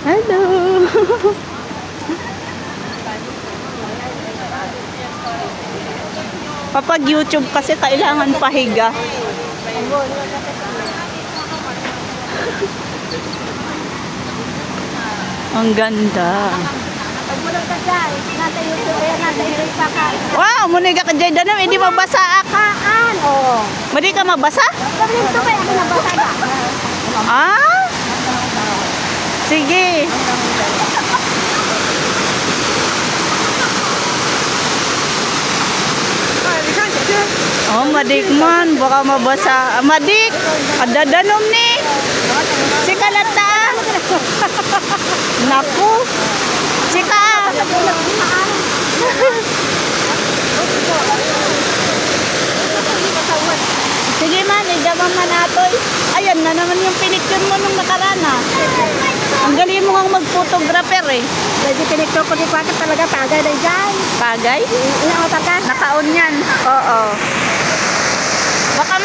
Hello. Kapag YouTube kasi kailangan pahiga. Ang ganda. Wow, muna ka dyan danom, hindi mabasa akaan. Oh. Madi ka mabasa? Ah? Sige. Oh, madik man, baka mabasa. Madik, ada danom ni. Si kalata. Naku. Sika. Sige man, idaman man natoy. Ayan na naman yung pinicture mo nung nakarana. Ang galing mo nga mag-photographer eh. Lagi pinicture ko di pa talaga tagay na dyan. Tagay? Ina-otak ka? Naka-on yan. Oo. Baka